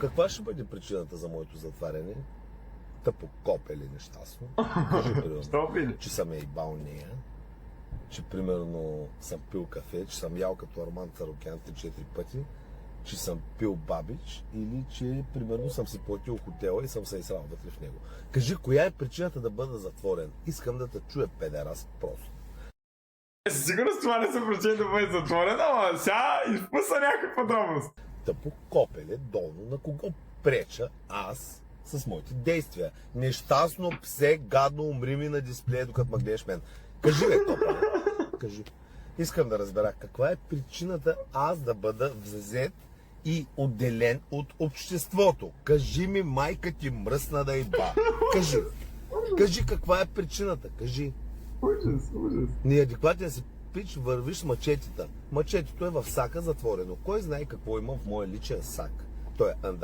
каква ще бъде причината за моето затваряне? Тъпо копе ли нещастно? Кажи, примерно, че съм ебал нея, че примерно съм пил кафе, че съм ял като Арман Царокян 3-4 пъти, че съм пил бабич или че примерно съм си платил хотела и съм се изсрал вътре в него. Кажи, коя е причината да бъда затворен? Искам да те чуя, педерас, просто. Със сигурност това не са причини да бъде затворен, ама сега изпусна някаква подробност. Тъпо копеле, долно, на кого преча аз с моите действия? Нещастно псе, гадно, умри ми на дисплея, докато ме гледаш мен. Кажи, бе, копеле. Кажи. Искам да разбера каква е причината аз да бъда взет и отделен от обществото. Кажи ми, майка ти мръсна да еба. Кажи. Кажи каква е причината. Кажи. Ужас. Неадекватен си пич, вървиш с мачетата. Мачетето е в сака затворено. Кой знае какво има в моя личен сак? Той е анда.